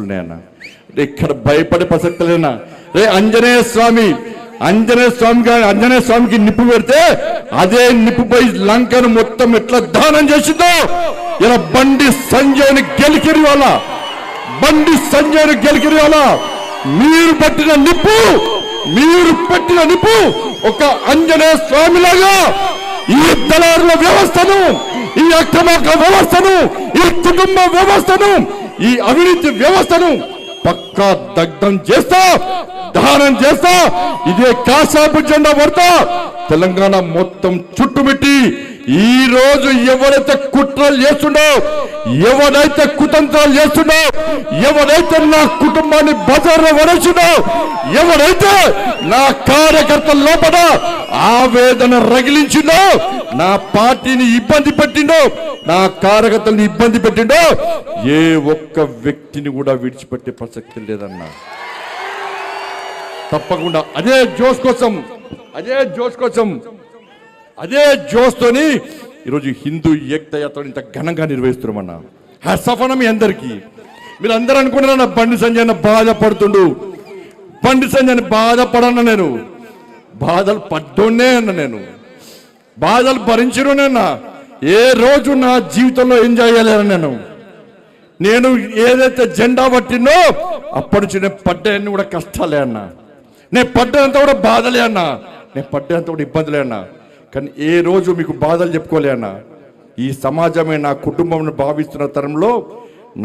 ఉన్నాయన్న. ఇక్కడ భయపడే ప్రసక్తి లేనా? రే ఆంజనేయ స్వామికి నిప్పు పెడితే అదే నిప్పుపై లంకను మొత్తం ఎట్లా దానం చేసిందో ఇలా బండి సంజయ్ని గెలికిరి వాళ్ళ మీరు పెట్టిన నిప్పు ఒక ఆంజనేయ స్వామిలాగా ఈ దళారుల వ్యవస్థను, ఈ అక్రమార్క వ్యవస్థను, ఈ కుటుంబ వ్యవస్థను, ఈ అవినీతి వ్యవస్థను పక్కా దగ్ధం చేస్తా, దహనం చేస్తా. ఇదే కాషాపు జెండా పడతా తెలంగాణ మొత్తం చుట్టుమిట్టి ఈ రోజు ఎవరైతే కుట్రలు చేస్తుండో, ఎవరైతే కుతంత్రాలు చేస్తుండో, ఎవరైతే నా కుటుంబాన్ని బజార్లో వరచుండో, ఎవరైతే నా కార్యకర్తల లోపల ఆవేదన రగిలించిండో, నా పార్టీని ఇబ్బంది పెట్టిండో, నా కార్యకర్తలను ఇబ్బంది పెట్టిండో, ఏ ఒక్క వ్యక్తిని కూడా విడిచిపెట్టే ప్రసక్తి లేదన్నా. తప్పకుండా అదే జోస్తోని ఈరోజు హిందూ ఏకతా యాత్ర ఇంత ఘనంగా నిర్వహిస్తున్నామన్నా. హ్యాట్సాఫ్ మీ అందరికీ. మీరు అందరూ అనుకున్నారన్న బండి సంజయ్ బాధపడుతుండు, బండి సంజయ్ బాధపడన్నా, నేను బాధలు పడ్డోనే అన్న, నేను బాధలు భరించరునేనా. ఏ రోజు నా జీవితంలో ఎంజాయ్ చేయలేను. నేను ఏదైతే జెండా పట్టినో అప్పటి నుంచి నేను పడ్డాయన్ని కూడా కష్టాలే అన్నా, నేను పడ్డంత కూడా బాధలే అన్నా, నేను పడ్డంత కూడా ఇబ్బందులే అన్నా. కానీ ఏ రోజు మీకు బాధలు చెప్పుకోలే అన్నా. ఈ సమాజమే నా కుటుంబం భావిస్తున్న తరంలో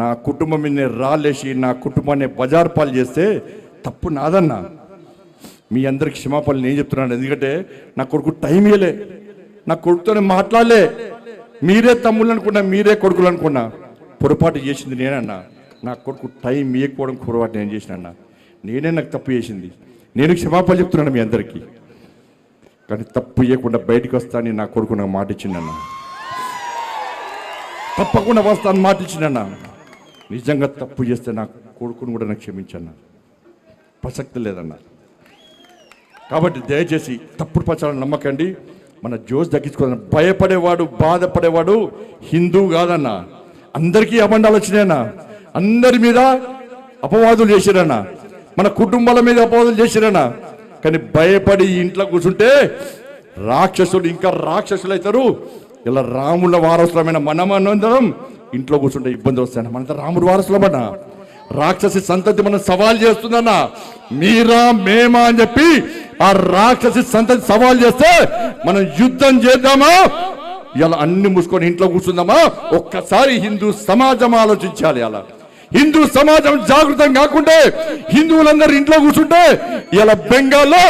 నా కుటుంబం మీద రాలేసి నా కుటుంబాన్ని బజార్ పాలు చేస్తే తప్పు నాదన్నా. మీ అందరికి క్షమాపణలు నేను చెప్తున్నాను. ఎందుకంటే నా కొడుకు టైం ఇవ్వలే, నా కొడుకుతోనే మాట్లాడలే. మీరే తమ్ముళ్ళు అనుకున్నా, మీరే కొడుకులు అనుకున్నా. పొరపాటు చేసింది నేనన్నా. నా కొడుకు టైం ఇవ్వకపోవడం పొరపాటు నేను చేసినన్నా. నేనే నాకు తప్పు చేసింది. నేను క్షమాపణలు చెప్తున్నాను మీ అందరికీ. కానీ తప్పు ఇవ్వకుండా బయటకు వస్తానని నా కొడుకు నాకు మాట ఇచ్చిండన్నా. తప్పకుండా వస్తాను మాట ఇచ్చిండన్నా. నిజంగా తప్పు చేస్తే నా కొడుకును కూడా నాకు క్షమించన్నా, ప్రసక్తి లేదన్నా. కాబట్టి దయచేసి తప్పుడు ప్రచారం నమ్మకండి. మన జోష్ దక్కించుకోవాలన్న. భయపడేవాడు, బాధపడేవాడు హిందూ కాదన్నా. అందరికీ అబండాలు వచ్చినాయన్నా, అందరి మీద అపవాదులు చేసిరన్నా, మన కుటుంబాల మీద అపవాదులు చేసిరన్నా. కానీ భయపడి ఇంట్లో కూర్చుంటే రాక్షసులు ఇంకా రాక్షసులు అవుతారు. ఇలా రాముల వారసులమైన మనమందరం ఇంట్లో కూర్చుంటే ఇబ్బంది వస్తాయన్న. మనంతా రాముడు వారసులమన్నా. రాక్షసి సంతతి మనం సవాల్ చేస్తుందన్నా. మీరా మేమా అని చెప్పి ఆ రాక్షసి సంతతి సవాల్ చేస్తే మనం యుద్ధం చేద్దామా, ఇలా అన్ని మూసుకొని ఇంట్లో కూర్చుందామా? ఒక్కసారి హిందూ సమాజం ఆలోచించాలి. అలా హిందూ సమాజం జాగృతం కాకుంటే, హిందువులందరూ ఇంట్లో కూర్చుంటే, ఇలా బెంగాల్లో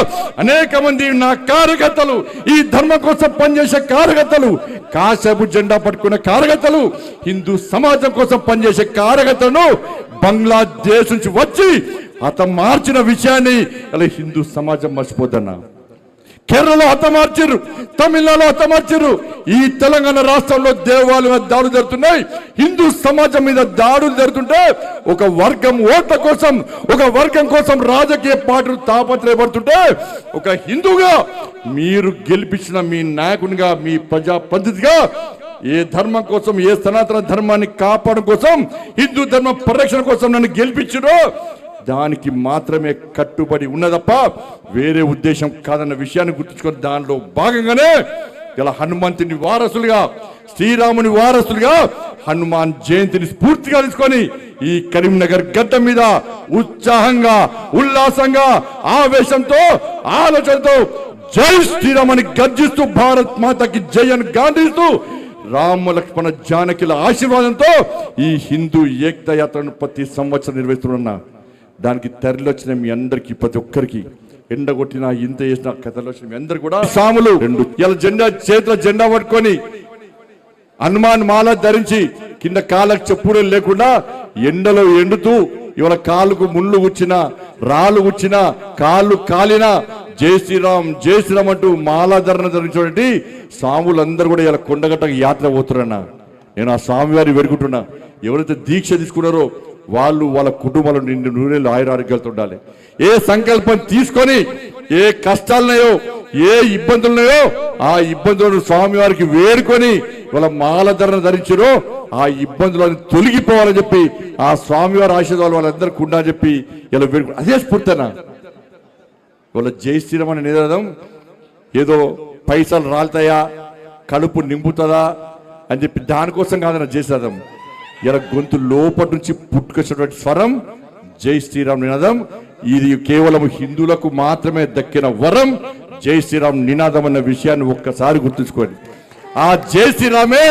అనేక మంది నా కార్యకర్తలు, ఈ ధర్మం కోసం పనిచేసే కార్యకర్తలు, కాసేపు జెండా పట్టుకునే కార్యకర్తలు, హిందూ సమాజం కోసం పనిచేసే కార్యకర్తలను బంగ్లాదేశ్ నుంచి వచ్చి హతమార్చిన విషయాన్ని ఇలా హిందూ సమాజం మర్చిపోద్దన్నా. కేరళలో హతమార్చారు, తమిళనాడులో హతమార్చారు. ఈ తెలంగాణ రాష్ట్రంలో దేవాలయం మీద దాడులు జరుగుతున్నాయి, హిందూ సమాజం మీద దాడులు జరుగుతుంటే ఒక వర్గం ఓట్ల కోసం, ఒక వర్గం కోసం రాజకీయ పార్టీలు తాపత్రయపడుతుంటే ఒక హిందూగా మీరు గెలిపించిన మీ నాయకునిగా, మీ ప్రజాప్రతినిధిగా ఏ ధర్మం కోసం, ఏ సనాతన ధర్మాన్ని కాపాడడం కోసం, హిందూ ధర్మ పరిరక్షణ కోసం నన్ను గెలిపించారో దానికి మాత్రమే కట్టుబడి ఉన్నదప్ప వేరే ఉద్దేశం కాదన్న విషయాన్ని గుర్తుంచుకొని దానిలో భాగంగానే ఇలా హనుమంతుని వారసులుగా, శ్రీరాముని వారసులుగా హనుమాన్ జయంతిని స్ఫూర్తిగా తీసుకొని ఈ కరీంనగర్ గడ్డ మీద ఉత్సాహంగా, ఉల్లాసంగా, ఆవేశంతో, ఆలోచనతో జై శ్రీరామని గర్జిస్తూ, భారత్ మాతకి జై అని గాంధిస్తూ, రామ లక్ష్మణ జానకిల ఆశీర్వాదంతో ఈ హిందూ ఏకతా యాత్రను ప్రతి సంవత్సరం నిర్వహిస్తున్నా. దానికి తరలి వచ్చిన మీ అందరికి, ప్రతి ఒక్కరికి, ఎండగొట్టిన ఇంత చేసిన కథలు వచ్చిన మీ అందరు కూడా సాములు రెండు ఇలా జెండా చేతుల జెండా పట్టుకొని హనుమాన్ మాల ధరించి కింద కాళ్ళకు చెప్పులు లేకుండా ఎండలో ఎండుతూ ఇవాళ కాళ్ళకు ముళ్ళు గుచ్చినా, రాళ్ళు గుచ్చినా, కాళ్ళు కాలినా జై శ్రీరామ్ జై శ్రీరామ్ అంటూ మాలాధరణ ధరించినటువంటి స్వాములందరూ కూడా ఇలా కొండగట్ట యాత్ర పోతున్నా. నేను ఆ స్వామివారి వేడుకుంటున్నా. ఎవరైతే దీక్ష తీసుకున్నారో వాళ్ళు వాళ్ళ కుటుంబాలు నిండు నూనెలు ఆయురారోగ్యాలతో ఉండాలి. ఏ సంకల్పం తీసుకొని ఏ కష్టాలున్నాయో, ఏ ఇబ్బందులున్నాయో ఆ ఇబ్బందులను స్వామివారికి వేడుకొని ఇవాళ మాలధరణ ధరించారో ఆ ఇబ్బందులను తొలగిపోవాలని చెప్పి ఆ స్వామివారి ఆశీర్వాదాలు వాళ్ళందరికీ ఉండా చెప్పి ఇలా అదే స్ఫూర్తనా. ఇవాళ జై శ్రీరామ్ అనే నినాదం ఏదో పైసలు రాలుతాయా, కడుపు నింపుతుందా అని చెప్పి దానికోసం కాదన్న జై శ్రీరామ్. ఇలా గొంతు లోపటి నుంచి పుట్టుకొచ్చినటువంటి స్వరం జై శ్రీరామ్ నినాదం. ఇది కేవలం హిందువులకు మాత్రమే దక్కిన వరం జై శ్రీరామ్ నినాదం అన్న విషయాన్ని ఒక్కసారి గుర్తుంచుకోండి. ఆ జై శ్రీరామే